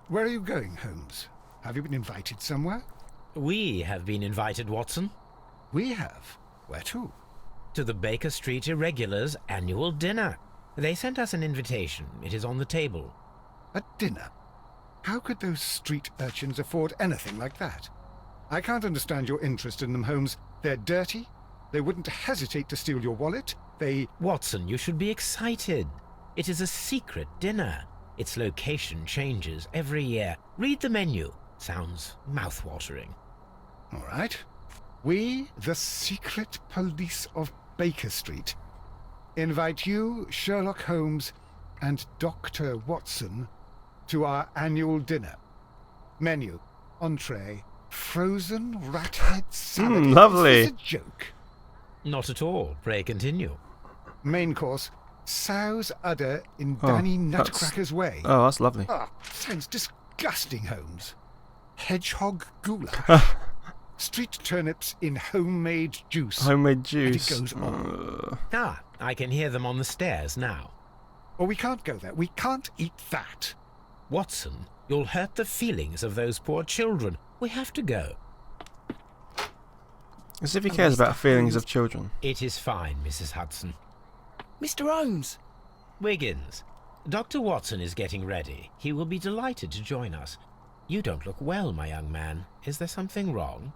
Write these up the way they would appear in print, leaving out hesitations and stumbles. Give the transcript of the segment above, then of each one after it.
Where are you going, Holmes? Have you been invited somewhere? We have been invited, Watson, We have. Where to? to the Baker Street Irregulars' annual dinner. They sent us an invitation. It is on the table. A dinner? How could those street urchins afford anything like that? I can't understand your interest in them, Holmes. They're dirty. They wouldn't hesitate to steal your wallet. Watson, you should be excited. It is a secret dinner. Its location changes every year. Read the menu. Sounds mouth-watering. All right. We, the secret police of Baker Street, invite you, Sherlock Holmes, and Dr. Watson to our annual dinner. Menu, entree, frozen rat head salad. Lovely. Is this a joke? Not at all. Pray continue. Main course, sow's udder in Danny Nutcracker's way. Oh, that's lovely. Sounds disgusting, Holmes. Hedgehog goulash. Street turnips in homemade juice. Homemade juice. And it goes on. I can hear them on the stairs now. Oh, we can't go there. We can't eat that. Watson, you'll hurt the feelings of those poor children. We have to go. As if he cares about feelings of children. It is fine, Mrs. Hudson. Mr. Holmes! Wiggins, Dr. Watson is getting ready. He will be delighted to join us. You don't look well, my young man. Is there something wrong?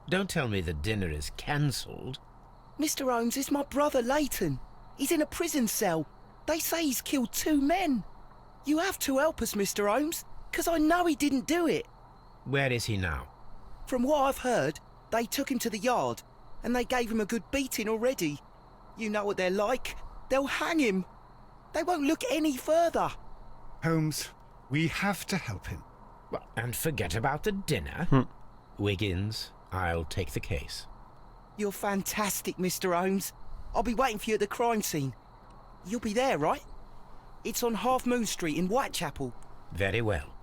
Don't tell me the dinner is cancelled. Mr. Holmes is my brother Leighton. He's in a prison cell. They say he's killed 2 men. You have to help us, Mr. Holmes, 'cause I know he didn't do it. Where is he now? From what I've heard, they took him to the yard, and they gave him a good beating already. You know what they're like. They'll hang him. They won't look any further. Holmes, we have to help him. Well, and forget about the dinner. Wiggins, I'll take the case. You're fantastic, Mr. Holmes. I'll be waiting for you at the crime scene. You'll be there, right? It's on Half Moon Street in Whitechapel. Very well.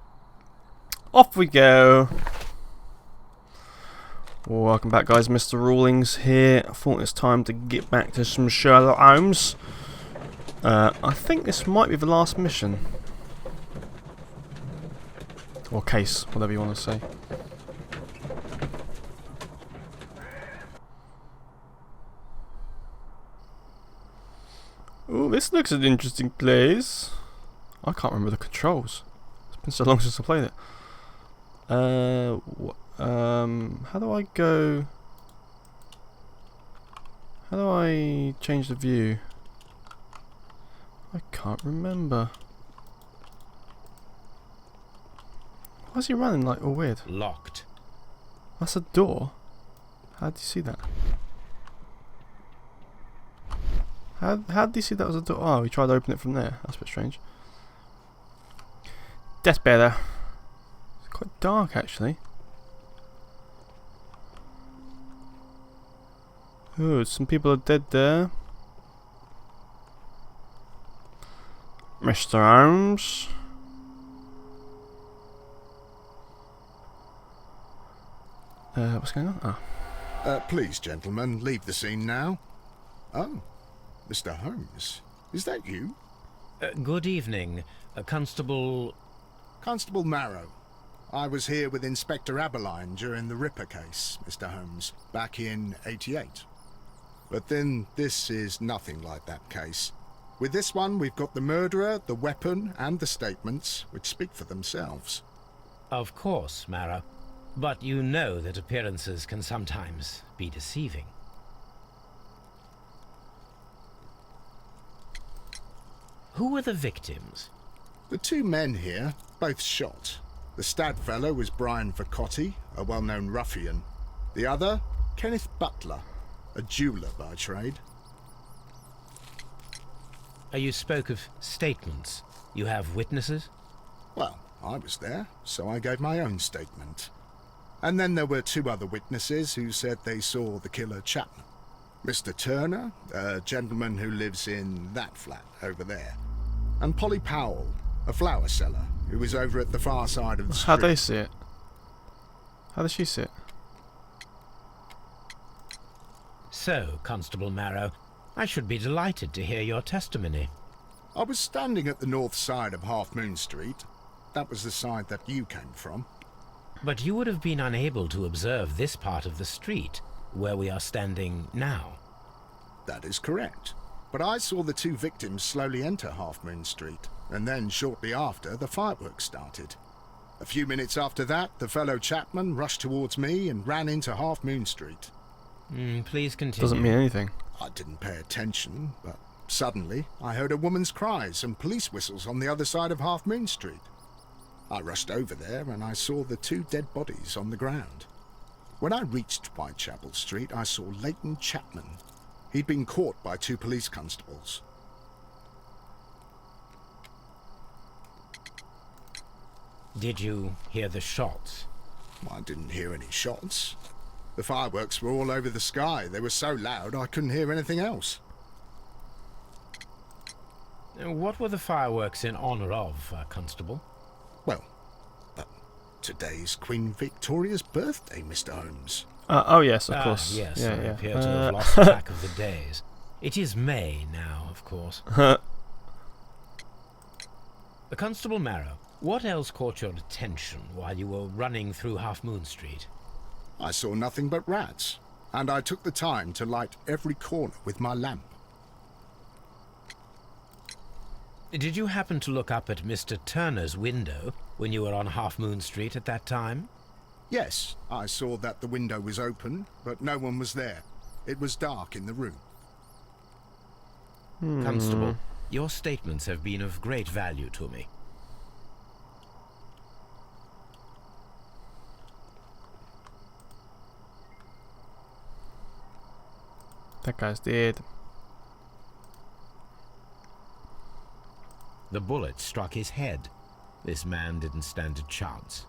Off we go. Welcome back, guys. Mr. Rawlings here. I thought it's time to get back to some Sherlock Holmes. I think this might be the last mission. Or case, whatever you want to say. Oh, this looks an interesting place. I can't remember the controls. It's been so long since I played it. How do I go? How do I change the view? I can't remember. Why is he running like all weird? Locked. That's a door? How did you see that? How did you see that was a door? Oh, he tried to open it from there. That's a bit strange. Death bearer. It's quite dark actually. Oh, some people are dead there. Mr. Holmes. What's going on? Please, gentlemen, leave the scene now. Oh, Mr. Holmes, is that you? Good evening, Constable... Constable Marrow. I was here with Inspector Aberline during the Ripper case, Mr. Holmes, back in '88. But then this is nothing like that case. With this one, we've got the murderer, the weapon, and the statements, which speak for themselves. Of course, Mara. But you know that appearances can sometimes be deceiving. Who were the victims? The 2 men here, both shot. The stab fellow was Brian Vercotti, a well-known ruffian. The other, Kenneth Butler, a jeweller by trade. You spoke of statements. You have witnesses? Well, I was there, so I gave my own statement. And then there were 2 other witnesses who said they saw the killer Chapman. Mr. Turner, a gentleman who lives in that flat over there. And Polly Powell, a flower seller, who was over at the far side of the street. How do they see it? How does she see it? So, Constable Marrow, I should be delighted to hear your testimony. I was standing at the north side of Half Moon Street. that was the side that you came from. But you would have been unable to observe this part of the street, where we are standing now. That is correct. But I saw the two victims slowly enter Half Moon Street, and then shortly after, the fireworks started. A few minutes after that, the fellow Chapman rushed towards me and ran into Half Moon Street. Please continue. Doesn't mean anything. I didn't pay attention, but suddenly I heard a woman's cries and police whistles on the other side of Half Moon Street. I rushed over there and I saw the two dead bodies on the ground. When I reached Whitechapel Street, I saw Leighton Chapman. He'd been caught by two police constables. Did you hear the shots? I didn't hear any shots. The fireworks were all over the sky. They were so loud I couldn't hear anything else. What were the fireworks in honour of, Constable? Well, today's Queen Victoria's birthday, Mr. Holmes. Oh yes, of course. Yes, yeah, I yeah. appear to have lost track of the days. It is May now, of course. Constable Marrow, what else caught your attention while you were running through Half Moon Street? I saw nothing but rats, and I took the time to light every corner with my lamp. Did you happen to look up at Mr. Turner's window when you were on Half Moon Street at that time? Yes, I saw that the window was open, but no one was there. It was dark in the room. Constable, your statements have been of great value to me. That guy's dead. The bullet struck his head. This man didn't stand a chance.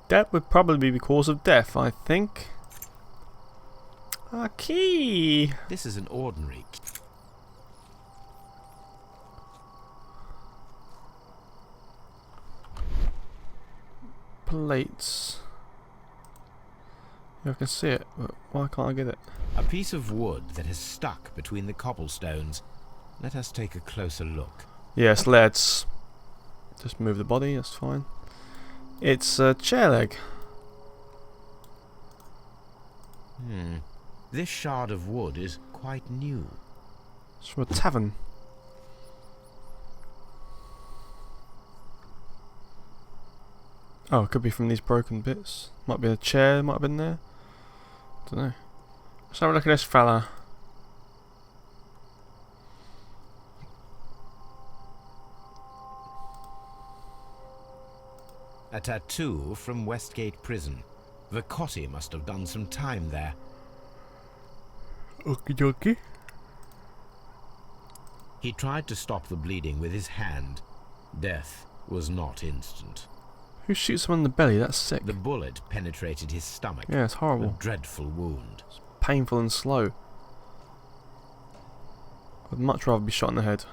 That would probably be because of death, I think. A key! This is an ordinary key. Plates. Yeah, I can see it, but why can't I get it? A piece of wood that has stuck between the cobblestones. Let us take a closer look. Yes, let's just move the body, that's fine. It's a chair leg. This shard of wood is quite new. It's from a tavern. Oh, it could be from these broken bits. Might be a chair, might have been there. Don't know. Let's have a look at this fella. A tattoo from Westgate Prison. Vicotti must have done some time there. Okie dokie. He tried to stop the bleeding with his hand. Death was not instant. Who shoots him on the belly? That's sick. The bullet penetrated his stomach. Yeah, it's A horrible. dreadful wound. Painful and slow. I'd much rather be shot in the head.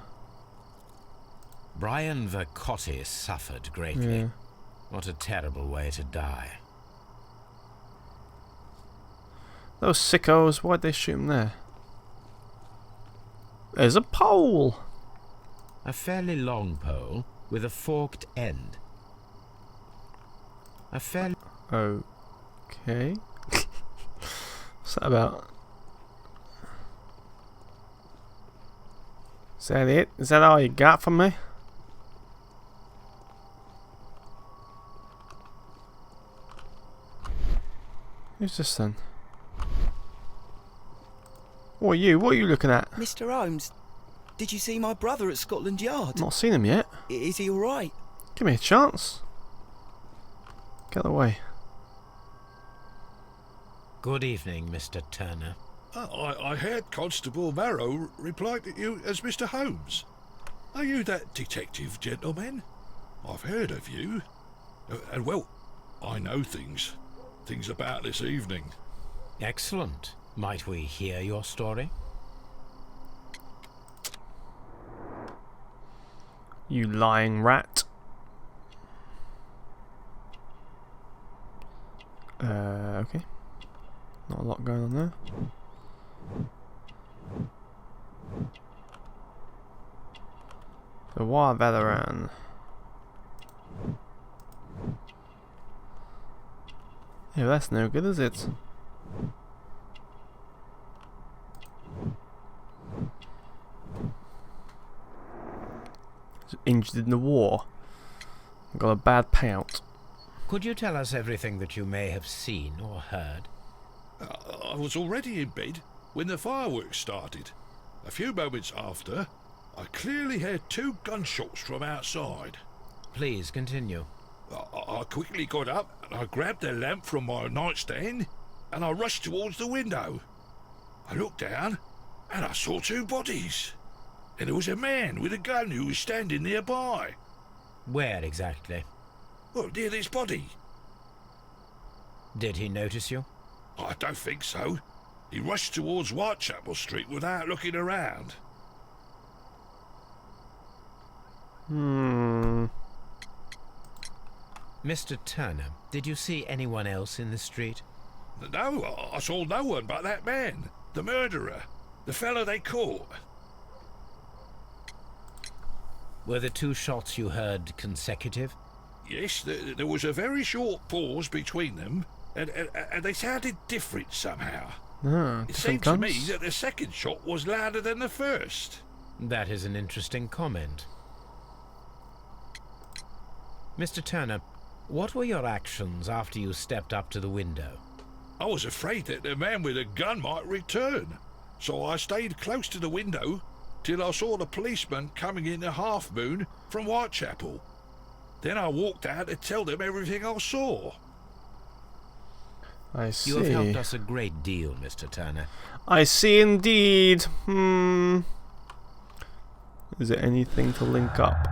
Brian Vicotti suffered greatly. Yeah. What a terrible way to die. Those sickos, why'd they shoot him there? There's a pole! A fairly long pole with a forked end. A fairly... Okay. What's that about? Is that it? Is that all you got for me? Who's this then? What are you? What are you looking at? Mr. Holmes, did you see my brother at Scotland Yard? Not seen him yet. Is he all right? Give me a chance. Get away. Good evening, Mr. Turner. I heard Constable Marrow reply to you as Mr. Holmes. Are you that detective gentleman? I've heard of you. And well, I know things about this evening. Excellent. Might we hear your story? You lying rat. Okay. Not a lot going on there. The War Veteran. Yeah, that's no good, is it? He's injured in the war. Got a bad payout. Could you tell us everything that you may have seen or heard? I was already in bed when the fireworks started. A few moments after, I clearly heard 2 gunshots from outside. Please continue. I quickly got up and I grabbed a lamp from my nightstand and I rushed towards the window. I looked down and I saw 2 bodies. And there was a man with a gun who was standing nearby. Where exactly? Well, near this body. Did he notice you? I don't think so. He rushed towards Whitechapel Street without looking around. Mr. Turner, did you see anyone else in the street? No, I saw no one but that man, the murderer, the fellow they caught. Were the 2 shots you heard consecutive? Yes, there was a very short pause between them, and they sounded different somehow. Ah, It different seemed to me guns. that the second shot was louder than the first. That is an interesting comment. Mr. Turner, what were your actions after you stepped up to the window? I was afraid that the man with a gun might return, so I stayed close to the window till I saw the policeman coming in the Half Moon from Whitechapel. Then I walked out to tell them everything I saw. I see. You have helped us a great deal, Mr. Turner. I see indeed. Is there anything to link up?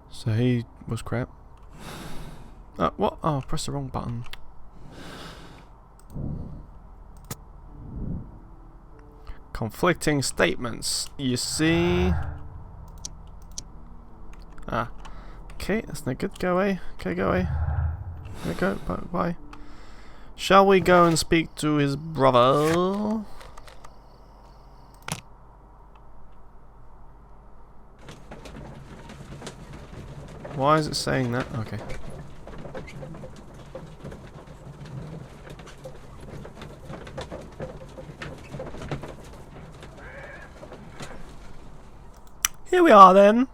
So he was crap. What? Oh, I pressed the wrong button. Conflicting statements. You see? Ah. Okay, that's no good. Go away. Okay, go away. There we go. Bye. Shall we go and speak to his brother? Why is it saying that? Okay. Here we are then.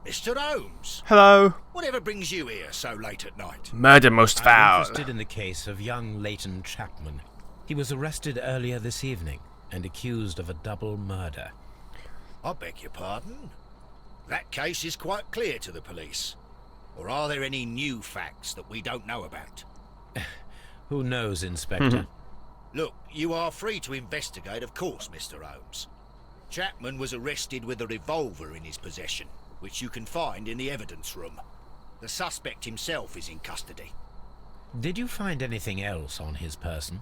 Mr. Holmes, Hello. whatever brings you here so late at night? Murder most I'm foul. interested in the case of young Leighton Chapman. He was arrested earlier this evening and accused of a double murder. I beg your pardon? That case is quite clear to the police. Or are there any new facts that we don't know about? Who knows, Inspector? Look, you are free to investigate, of course, Mr. Holmes. Chapman was arrested with a revolver in his possession, which you can find in the evidence room. The suspect himself is in custody. Did you find anything else on his person?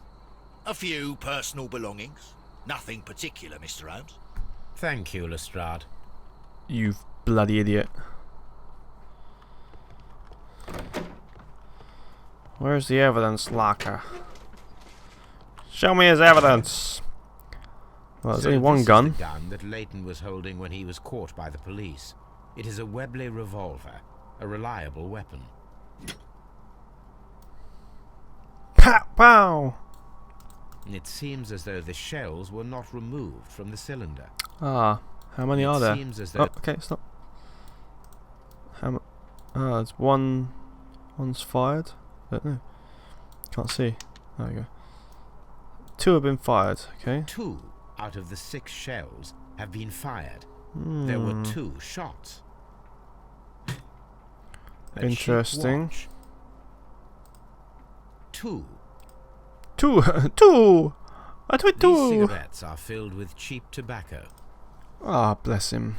A few personal belongings. Nothing particular, Mr. Holmes. Thank you, Lestrade. You bloody idiot. Where's the evidence locker? Show me his evidence. Well, there's So only one this is gun. the gun that Leighton was holding when he was caught by the police. It is a Webley revolver, a reliable weapon. Pow pow! It seems as though the shells were not removed from the cylinder. Ah, how many are It there? seems as though Oh, okay, stop. How much? Ah, it's one. One's fired. Don't know. Can't see. There we go. 2 have been fired. Okay. 2 out of the 6 shells have been fired. There were 2 shots. A cheap Interesting. watch. 2. 2. 2. I tweet These 2. cigarettes are filled with cheap tobacco. Ah, bless him.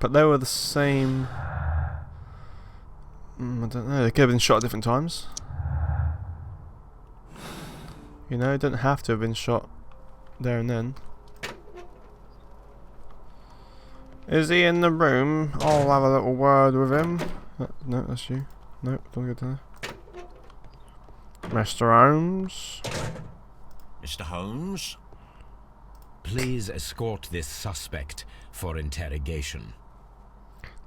But they were the same. I don't know. They could have been shot at different times. You know, don't have to have been shot there and then. Is he in the room? I'll have a little word with him. No, that's you. No, don't go down there. Mr. Holmes. Mr. Holmes? Please escort this suspect for interrogation.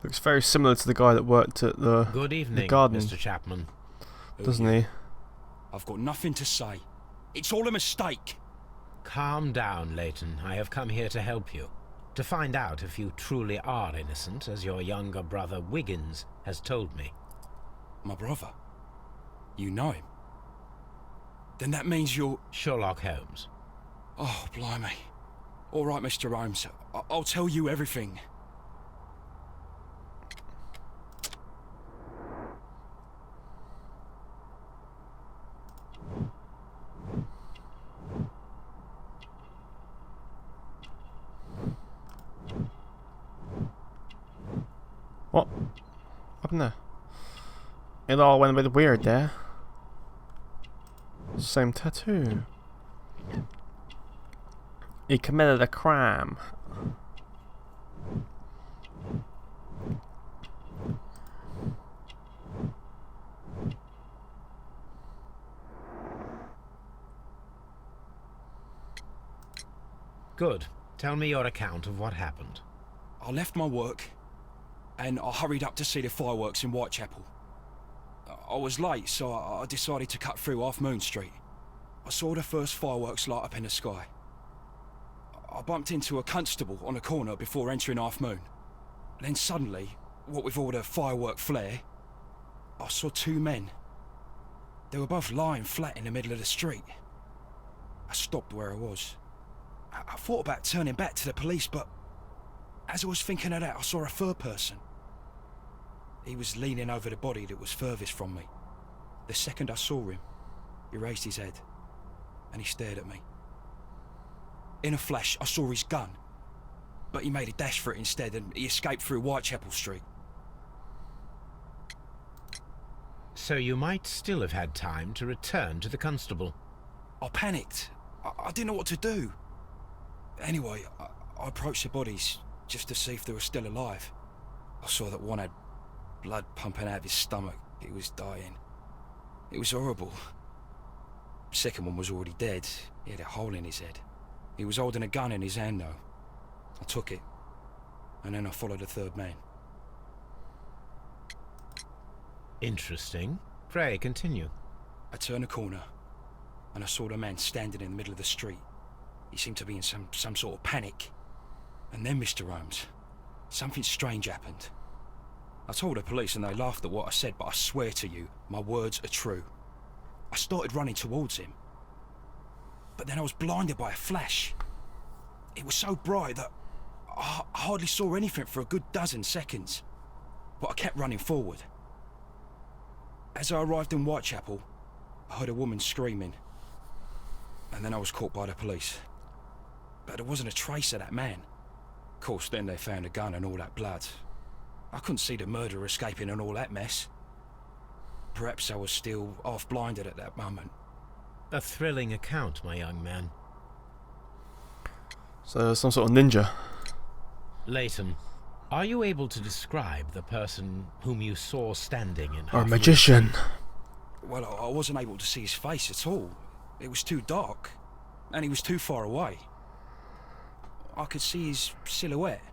Looks very similar to the guy that worked at the Good evening, garden. Mr. Chapman. Doesn't he? I've got nothing to say. It's all a mistake. Calm down, Leighton. I have come here to help you. To find out if you truly are innocent, as your younger brother Wiggins has told me. My brother? You know him? Then that means you're... Sherlock Holmes. Oh, blimey. All right, Mr. Holmes. I'll tell you everything. What happened there? It all went a bit weird there. Same tattoo. He committed a crime. Good. Tell me your account of what happened. I left my work and I hurried up to see the fireworks in Whitechapel. I was late, so I decided to cut through Half Moon Street. I saw the first fireworks light up in the sky. I bumped into a constable on a corner before entering Half Moon. Then suddenly, what with all the firework flare, I saw two men. They were both lying flat in the middle of the street. I stopped where I was. I thought about turning back to the police, but as I was thinking of that, I saw a third person. He was leaning over the body that was furthest from me. The second I saw him, he raised his head and he stared at me. In a flash, I saw his gun, but he made a dash for it instead and he escaped through Whitechapel Street. So you might still have had time to return to the constable. I panicked. I didn't know what to do. Anyway, I approached the bodies just to see if they were still alive. I saw that one had blood pumping out of his stomach. He was dying. It was horrible. The second one was already dead. He had a hole in his head. He was holding a gun in his hand though. I took it, and then I followed the third man. Interesting. Pray, continue. I turned a corner, and I saw the man standing in the middle of the street. He seemed to be in some sort of panic. And then, Mr. Holmes, something strange happened. I told the police and they laughed at what I said, but I swear to you, my words are true. I started running towards him. But then I was blinded by a flash. It was so bright that I hardly saw anything for a good dozen seconds. But I kept running forward. As I arrived in Whitechapel, I heard a woman screaming. And then I was caught by the police. But there wasn't a trace of that man. Of course, then they found a gun and all that blood. I couldn't see the murderer escaping and all that mess. Perhaps I was still half-blinded at that moment. A thrilling account, my young man. So some sort of ninja. Leighton, are you able to describe the person whom you saw standing in Or a Half Moon? magician. Well, I wasn't able to see his face at all. It was too dark, and he was too far away. I could see his silhouette.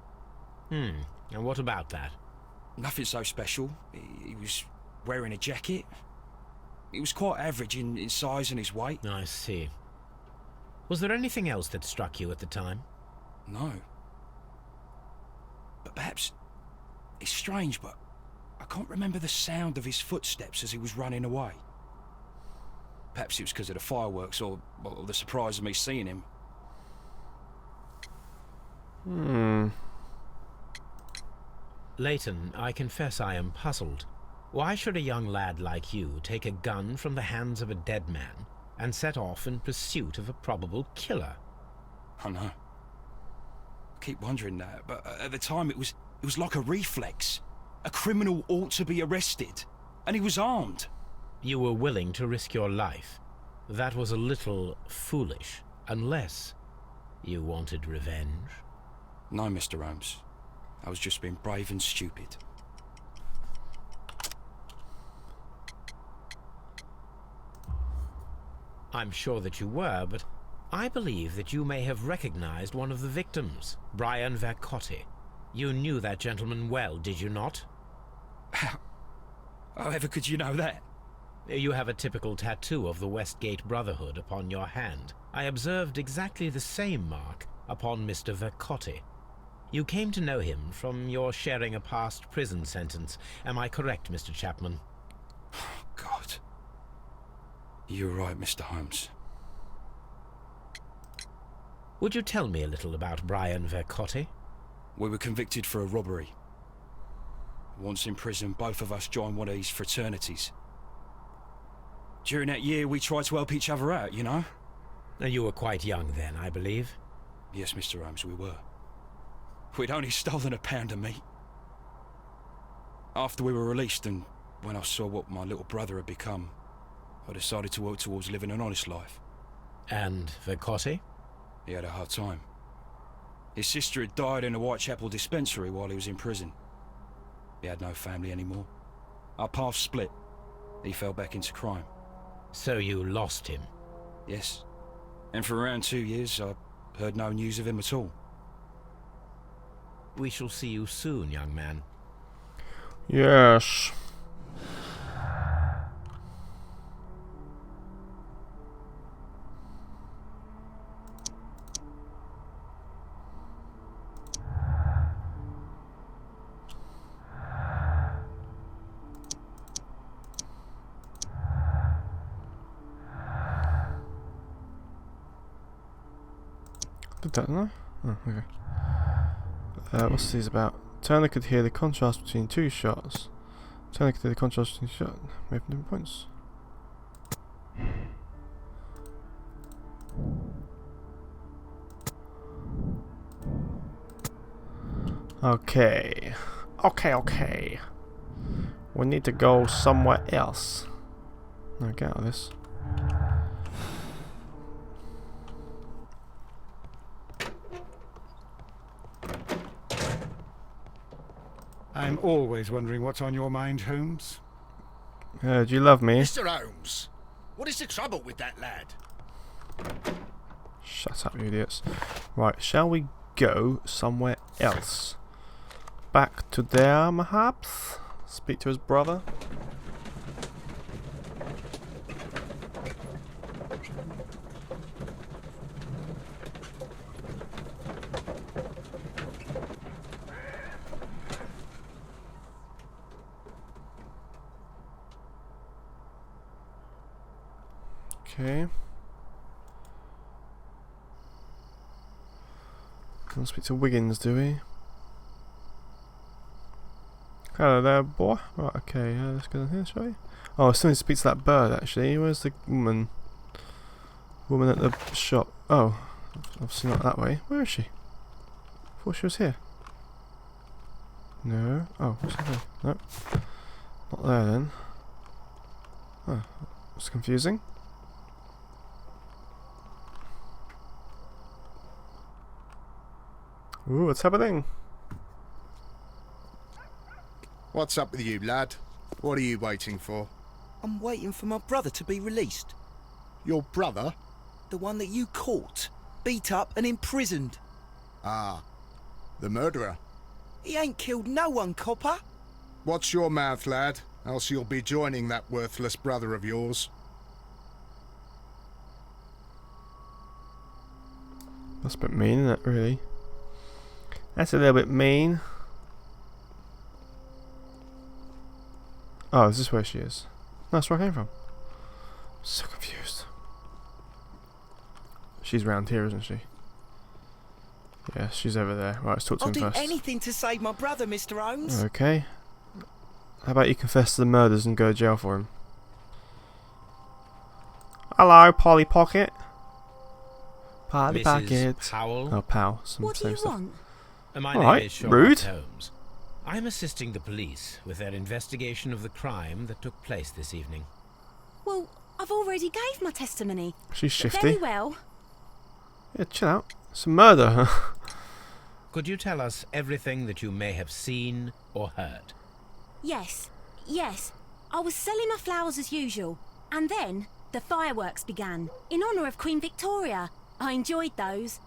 And what about that? Nothing so special. He was wearing a jacket. He was quite average in size and his weight. I see. Was there anything else that struck you at the time? No. But perhaps... It's strange, but I can't remember the sound of his footsteps as he was running away. Perhaps it was because of the fireworks or the surprise of me seeing him. Leighton, I confess I am puzzled. Why should a young lad like you take a gun from the hands of a dead man and set off in pursuit of a probable killer? I know. I keep wondering that, but at the time it was like a reflex. A criminal ought to be arrested, and he was armed. You were willing to risk your life. That was a little foolish, unless you wanted revenge. No, Mr. Holmes. I was just being brave and stupid. I'm sure that you were, but I believe that you may have recognized one of the victims, Brian Vercotti. You knew that gentleman well, did you not? However could you know that? You have a typical tattoo of the Westgate Brotherhood upon your hand. I observed exactly the same mark upon Mr. Vercotti. You came to know him from your sharing a past prison sentence. Am I correct, Mr. Chapman? God. You're right, Mr. Holmes. Would you tell me a little about Brian Vercotti? We were convicted for a robbery. Once in prison, both of us joined one of these fraternities. During that year, we tried to help each other out, you know? You were quite young then, I believe. Yes, Mr. Holmes, we were. We'd only stolen a pound of meat. After we were released, and when I saw what my little brother had become, I decided to work towards living an honest life. And Vercotti? He had a hard time. His sister had died in a Whitechapel dispensary while he was in prison. He had no family anymore. Our paths split. He fell back into crime. So you lost him? Yes. And for around 2 years, I heard no news of him at all. We shall see you soon, young man. Yes. Did that, no? Oh, okay. What's these about? Turner could hear the contrast between two shots. Turner could hear the contrast between shots. Maybe different points. Okay. Okay. We need to go somewhere else. No, get out of this. I'm always wondering what's on your mind, Holmes. Do you love me? Mr. Holmes, what is the trouble with that lad? Shut up, you idiots. Right, shall we go somewhere else? Back to there, perhaps? Speak to his brother? Okay. Can't speak to Wiggins, do we? Hello there, boy. Right, okay, let's go in here, shall we? Oh, I still need to speak to that bird, actually. Where's the woman? Woman at the shop. Oh, obviously not that way. Where is she? I thought she was here. No. Oh, what's that there? Nope. Not there, then. Oh, it's confusing. Ooh, what's happening? What's up with you, lad? What are you waiting for? I'm waiting for my brother to be released. Your brother? The one that you caught, beat up and imprisoned. Ah, the murderer. He ain't killed no one, copper. Watch your mouth, lad, else you'll be joining that worthless brother of yours. That's a bit mean, isn't it, really? That's a little bit mean. Oh, is this where she is? No, that's where I came from. So confused. She's round here, isn't she? Yeah, she's over there. Right, let's talk to I'll him do first. anything to save my brother, Mr. Holmes. Okay. How about you confess to the murders and go to jail for him? Hello, Polly Pocket. Polly Mrs. Pocket. Powell? Oh, pal. Some What do same you stuff. want? My All name right, is Sherlock rude. Holmes. I'm assisting the police with their investigation of the crime that took place this evening. Well, I've already gave my testimony. She's But shifty. very well. Yeah, chill out. It's a murder. Could you tell us everything that you may have seen or heard? Yes. I was selling my flowers as usual. And then the fireworks began, in honour of Queen Victoria. I enjoyed those.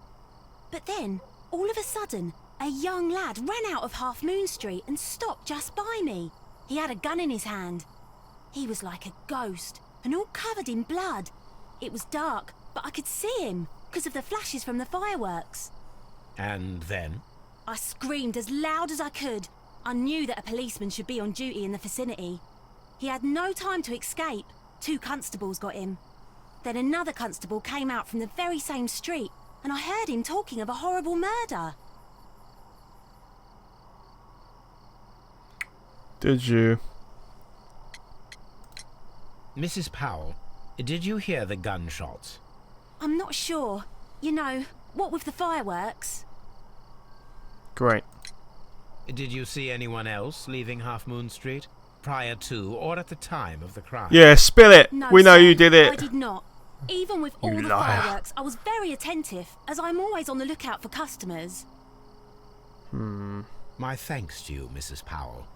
But then, all of a sudden, A young lad ran out of Half Moon Street and stopped just by me. He had a gun in his hand. He was like a ghost and all covered in blood. It was dark, but I could see him because of the flashes from the fireworks. And then? I screamed as loud as I could. I knew that a policeman should be on duty in the vicinity. He had no time to escape. 2 constables got him. Then another constable came out from the very same street, and I heard him talking of a horrible murder. Did you? Mrs. Powell, did you hear the gunshots? I'm not sure. You know, what with the fireworks? Great. Did you see anyone else leaving Half Moon Street prior to or at the time of the crime? Yeah, spill it. No, We know sir, you did it. I did not. Even with all the liar. fireworks, I was very attentive, as I'm always on the lookout for customers. My thanks to you, Mrs. Powell.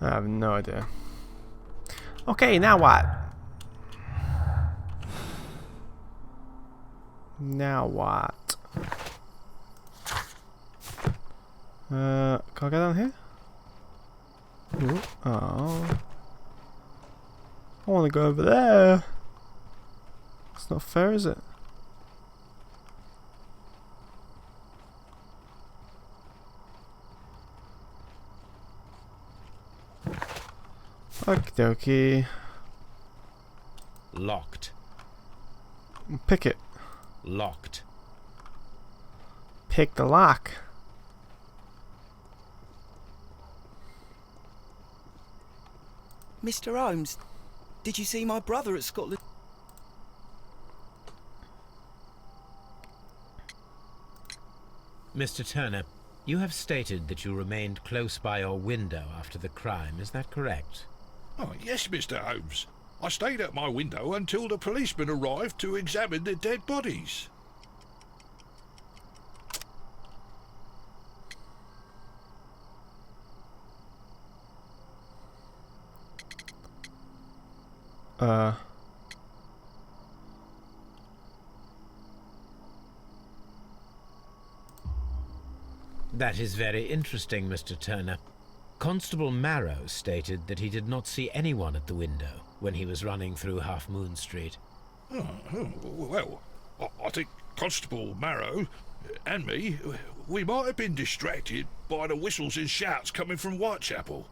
I have no idea. Okay, now what? Now what? Can I go down here? Ooh, oh. I want to go over there. It's not fair, is it? Okie dokie. Locked. Pick it. Locked. Pick the lock. Mr. Holmes, did you see my brother at Scotland? Mr. Turner, you have stated that you remained close by your window after the crime, is that correct? Oh, yes, Mr. Holmes. I stayed at my window until the policeman arrived to examine the dead bodies. That is very interesting, Mr. Turner. Constable Marrow stated that he did not see anyone at the window when he was running through Half Moon Street. Well, I think Constable Marrow and me, we might have been distracted by the whistles and shouts coming from Whitechapel.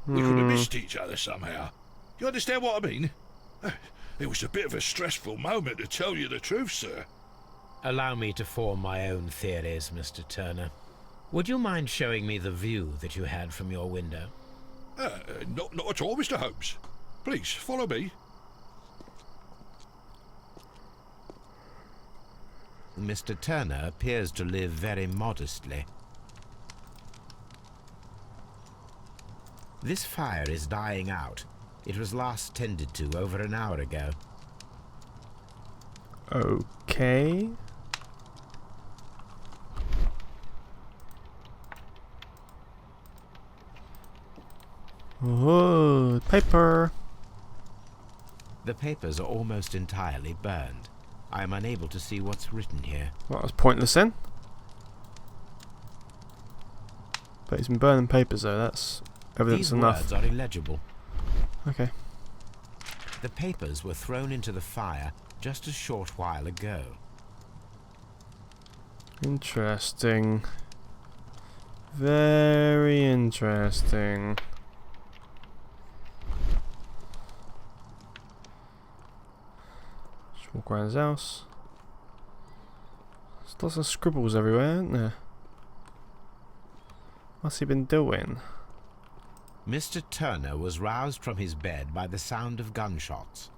We could have missed each other somehow. You understand what I mean? It was a bit of a stressful moment, to tell you the truth, sir. Allow me to form my own theories, Mr. Turner. Would you mind showing me the view that you had from your window? Not at all, Mr. Holmes. Please, follow me. Mr. Turner appears to live very modestly. This fire is dying out. It was last tended to over an hour ago. Okay. Oh, paper. The papers are almost entirely burned. I am unable to see what's written here. Well, that was pointless then. But he's been burning papers though, that's evidence These enough. words are illegible. Okay. The papers were thrown into the fire just a short while ago. Interesting. Very interesting. Just walk around his house. There's lots of scribbles everywhere, isn't there? What's he been doing? Mr. Turner was roused from his bed by the sound of gunshots.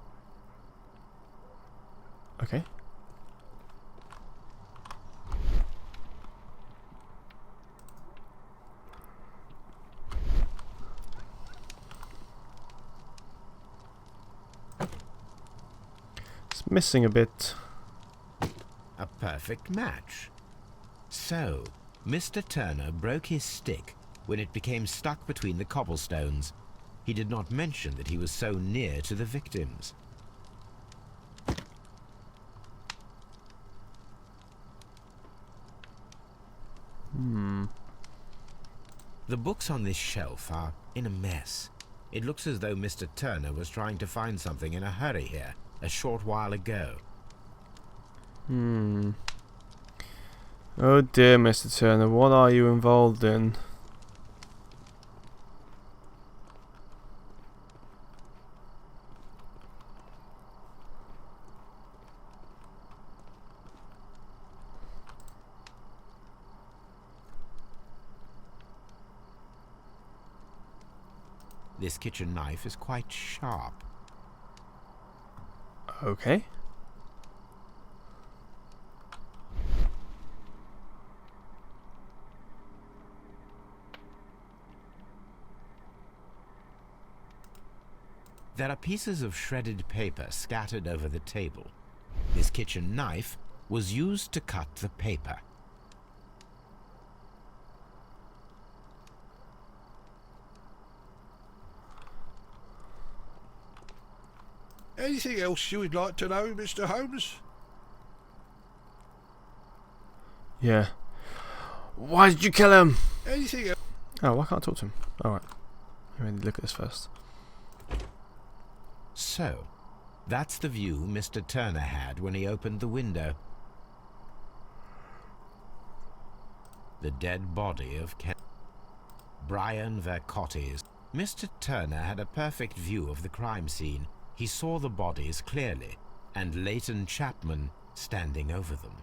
Okay. It's missing a bit. A perfect match. So, Mr. Turner broke his stick when it became stuck between the cobblestones. He did not mention that he was so near to the victims. The books on this shelf are in a mess. It looks as though Mr. Turner was trying to find something in a hurry here, a short while ago. Oh dear, Mr. Turner, what are you involved in? This kitchen knife is quite sharp. Okay. There are pieces of shredded paper scattered over the table. This kitchen knife was used to cut the paper. Anything else you would like to know, Mr. Holmes? Yeah. Why did you kill him? Anything else? Oh, why can't I talk to him? Alright. Let me look at this first. So, that's the view Mr. Turner had when he opened the window. The dead body of Brian Vercotti's. Mr. Turner had a perfect view of the crime scene. He saw the bodies clearly, and Leighton Chapman standing over them.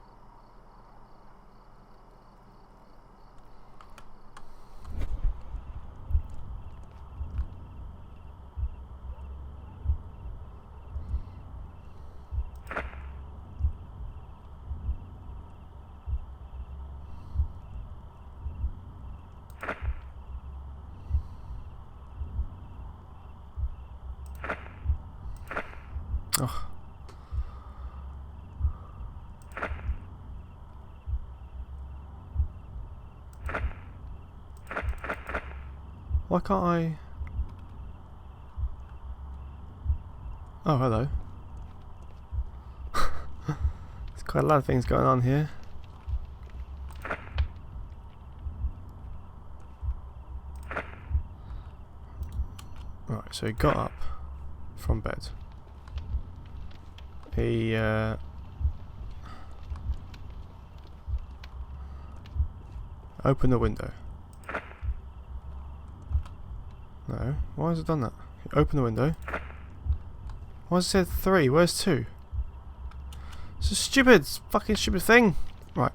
Oh. Why can't I? Oh, hello. There's quite a lot of things going on here. Right, so he got up from bed. He opened the window. No, why has it done that? Open the window. Why has it said 3? Where's 2? It's a stupid, fucking stupid thing. Right.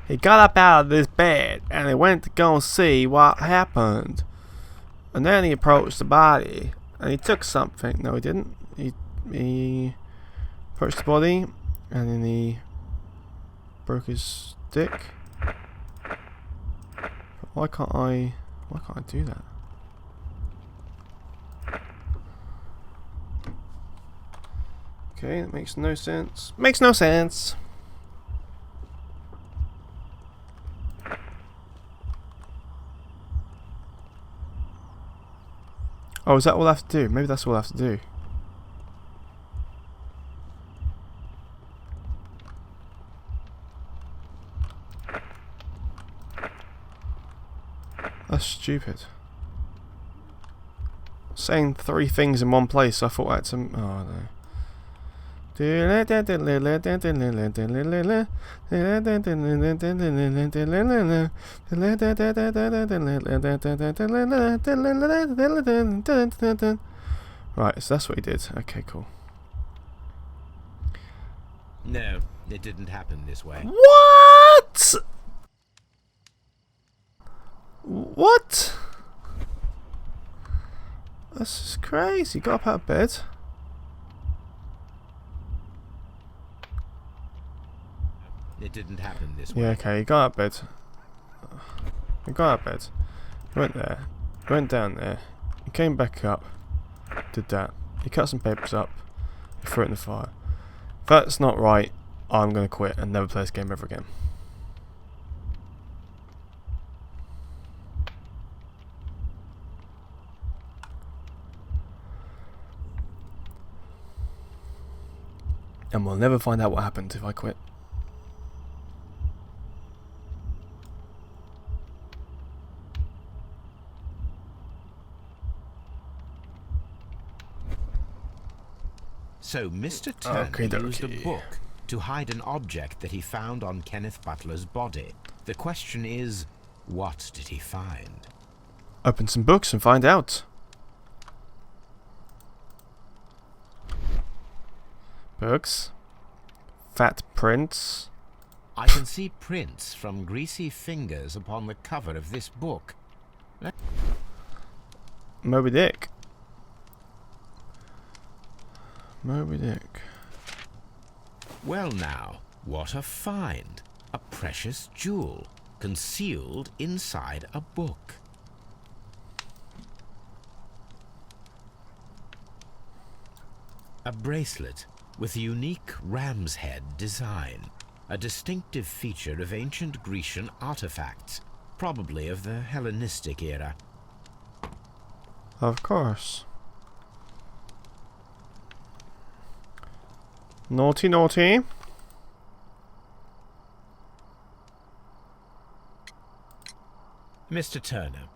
He got up out of this bed and he went to go and see what happened. And then he approached the body and he took something. No, he didn't. He approached the body and then he broke his stick. Why can't I do that? Okay, that makes no sense. Makes no sense. Oh, is that all I have to do? Maybe that's all I have to do. That's stupid. Saying 3 things in one place, I thought I had to... Oh no. Right, so that's what he did. Okay, cool. No, it didn't happen this way. What? What? That's just crazy. He got up out of bed. It didn't happen this way. Yeah, okay, he got out of bed. He got out of bed. He went there. He went down there. He came back up. Did that. He cut some papers up. He threw it in the fire. that's not right. I'm going to quit and never play this game ever again. And we'll never find out what happened if I quit. So Mr. Turner Okey-dokey. used a book to hide an object that he found on Kenneth Butler's body. The question is, what did he find? Open some books and find out. Books. Fat prints. I can see prints from greasy fingers upon the cover of this book. Moby Dick. Moby Dick. Well now, what a find! A precious jewel, concealed inside a book. A bracelet with a unique ram's head design, a distinctive feature of ancient Grecian artifacts, probably of the Hellenistic era. Of course. Naughty, naughty. Mr. Turner,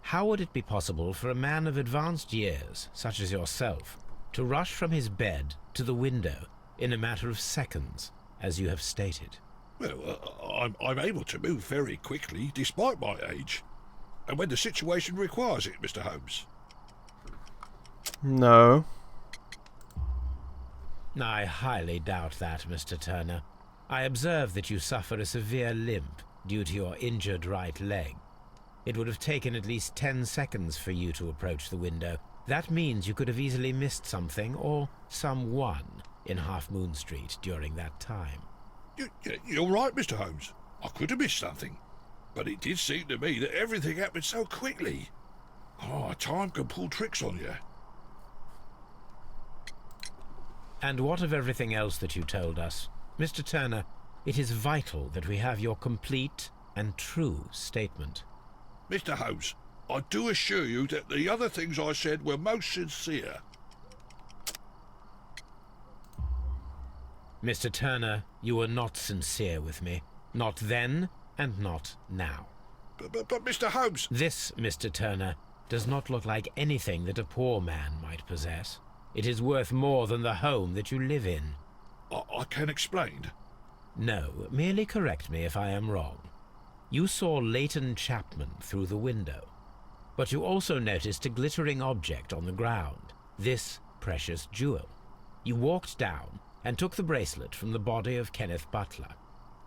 how would it be possible for a man of advanced years, such as yourself, to rush from his bed to the window in a matter of seconds, as you have stated? Well, I'm able to move very quickly, despite my age. And when the situation requires it, Mr. Holmes. No. I highly doubt that, Mr. Turner. I observe that you suffer a severe limp due to your injured right leg. It would have taken at least 10 seconds for you to approach the window. That means you could have easily missed something or someone in Half Moon Street during that time. You're right, Mr. Holmes. I could have missed something. But it did seem to me that everything happened so quickly. Oh, time can pull tricks on you. And what of everything else that you told us? Mr. Turner, it is vital that we have your complete and true statement. Mr. Holmes, I do assure you that the other things I said were most sincere. Mr. Turner, you were not sincere with me. Not then, and not now. But Mr. Holmes... This, Mr. Turner, does not look like anything that a poor man might possess. It is worth more than the home that you live in. I can explain. No, merely correct me if I am wrong. You saw Leighton Chapman through the window, but you also noticed a glittering object on the ground, this precious jewel. You walked down and took the bracelet from the body of Kenneth Butler,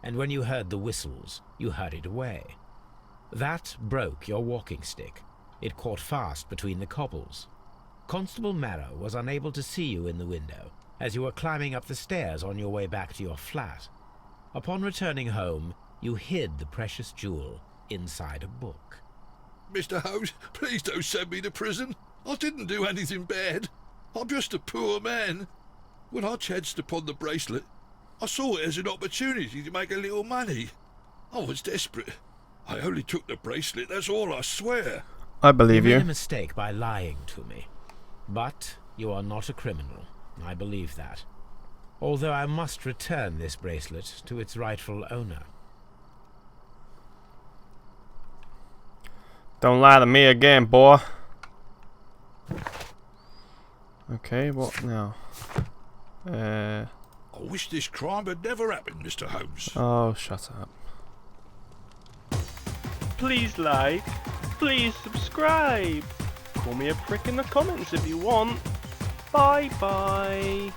and when you heard the whistles, you hurried away. That broke your walking stick. It caught fast between the cobbles. Constable Marrow was unable to see you in the window as you were climbing up the stairs on your way back to your flat. Upon returning home, you hid the precious jewel inside a book. Mr. Holmes, please don't send me to prison. I didn't do anything bad. I'm just a poor man. When I chanced upon the bracelet, I saw it as an opportunity to make a little money. I was desperate. I only took the bracelet, that's all, I swear. I believe You you. made a mistake by lying to me. But you are not a criminal. I believe that. Although I must return this bracelet to its rightful owner. Don't lie to me again, boy. Okay, what now? I wish this crime had never happened, Mr. Holmes. Oh, shut up. Please like, please subscribe. Call me a prick in the comments if you want. Bye bye.